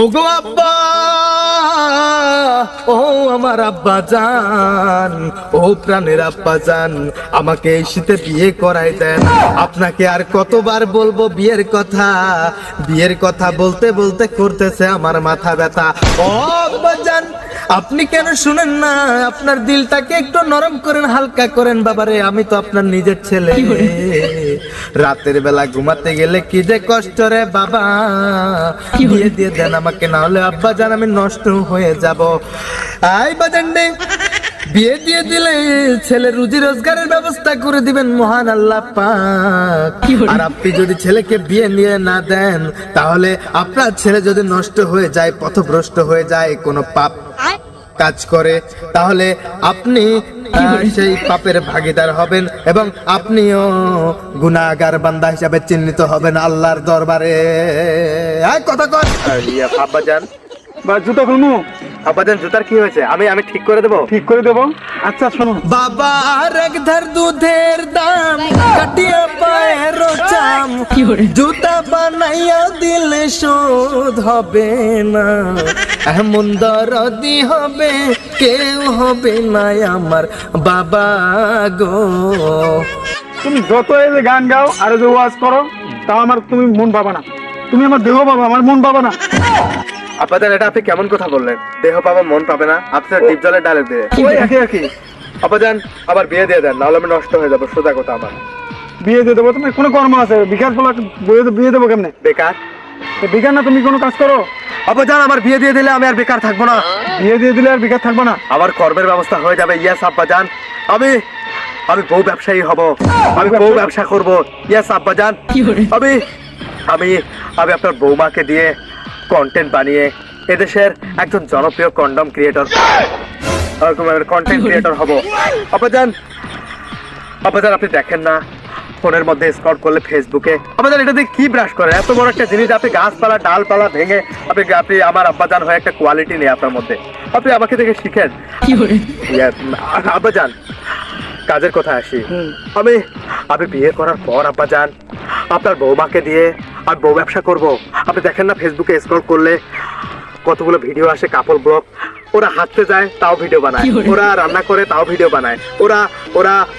ওগো আব্বা, ও আমার আব্বা জান, ও প্রাণের আব্বা জান, আমাকে এই শীতে বিয়ে করাই দেন। আপনাকে আর কতবার বলবো বিয়ের কথা, বিয়ের কথা বলতে বলতে করতেছে আমার মাথা ব্যথা। ও আব্বা জান, আপনি কেন শুনেন না? আপনার দিলটাকে একটু নরম করেন, হালকা করেন বাবারে। আমি তো আপনার নিজের ছেলে। রাতের বেলা ঘুমাতে গেলে কি যে কষ্ট রে বাবা। বিয়ে দিয়ে দেন আমাকে, না হলে আব্বা জান আমি নষ্ট হয়ে যাব। আই বাজান রে, বিয়ে দিয়ে দিলে ছেলে রুজি রোজগারের ব্যবস্থা করে দিবেন মহান আল্লাহ পাক। আর আপনি যদি ছেলেকে বিয়ে নিয়ে না দেন, তাহলে আপনার ছেলে যদি নষ্ট হয়ে যায়, পথভ্রষ্ট হয়ে যায়, কোনো পাপ কাজ করে, তাহলে আপনি সেই পাপের ভাগীদার হবেন এবং আপনিও গুনাহগার বান্দা হিসাবে চিহ্নিত হবেন আল্লাহর দরবারে। কথা কর আব্বাজান। বা জুতো খুলমু? আব্বাজান জুতার কি হয়েছে? আমি ঠিক করে দেবো। ঠিক করে দেবো। আচ্ছা শোনো বাবা, আর এক ধার দুধের দাম কাটিয়া পায়ের চাম, জুতা বানাইয়া দিলে শোধ হবে না। এমন দরদি হবে কেউ হবে না আমার বাবা গো। তুমি যত এই যে গান গাও আর যে ওয়াজ করো, তাও আমার তুমি মন পাবা না। তুমি আমার দেহ পাবা, আমার মন পাবা না। আপাতত এটা আপনি কেমন কথা বললেন? দেহ পাবা মন পাবে না? আপনার ডিপ জলের ডালে দিয়ে ওই একই একই। আপাতত আবার বিয়ে দিয়ে দেন, নাহলে আমি নষ্ট হয়ে যাবো। সোজা কথা, আমার বিয়ে দিয়ে দেবো? তুমি কোনো কর্ম আছে? বিকাশ বলা বিয়ে দেবো কেমনে? বেকার। বেকার না? তুমি কোনো কাজ করো। আব্বাজান, আমার বিয়ে দিয়ে দিলে আমি আর বেকার থাকবো না। বিয়ে দিয়ে দিলে আর বেকার থাকবো না? আমার কর্মের ব্যবস্থা হয়ে যাবে। ইয়েস আব্বাজান, আমি বউ ব্যবসায়ী হব, আমি বউ ব্যবসা করব। ইয়েস আব্বাজান, আমি আমি আমি আপনার বৌমাকে দিয়ে কন্টেন্ট বানিয়ে এদেশের একজন জনপ্রিয় কন্ডম ক্রিয়েটর, কন্টেন্ট ক্রিয়েটর হব। আব্বাজান, আপনি দেখেন না ফোনের মধ্যে স্ক্রল করলে ফেসবুকে, আপনাদের এটা দিয়ে কি ব্রাশ করে? এত বড় একটা জিনিস আপনি গাছপালা ডালপালা ভেঙে আপনি আমার আব্বাজান হয়ে একটা কোয়ালিটি নেই আপনার মধ্যে। আপনি আমাকে দেখে শিখেন। আব্বাজান, কাজের কথা আসি। আমি বিয়ে করার পর আব্বাজান আপনার বৌমাকে দিয়ে আমি বউ ব্যবসা করব। আপনি দেখেন না ফেসবুকে স্ক্রল করলে কতগুলো ভিডিও আসে, কাপল ব্লগ। ওরা হাঁটতে যায় তাও ভিডিও বানায়, ওরা রান্না করে তাও ভিডিও বানায়,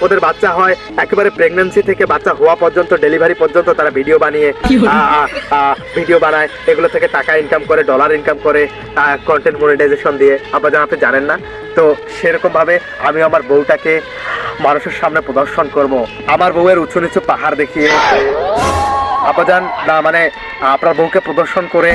ওদের বাচ্চা হয় একেবারে প্রেগন্যান্সি থেকে বাচ্চা হওয়া পর্যন্ত, ডেলিভারি পর্যন্ত তারা ভিডিও বানিয়ে ভিডিও বানায়। এগুলো থেকে টাকা ইনকাম করে, ডলার ইনকাম করে কন্টেন্ট মনিটাইজেশন দিয়ে। আব্বাজান আপনি জানেন না তো, সেরকম ভাবে আমি আমার বউটাকে মানুষের সামনে প্রদর্শন করব, আমার বউয়ের উঁচু নিচু পাহাড় দেখিয়ে। আব্বাজান না, মানে আপনার বউকে প্রদর্শন করে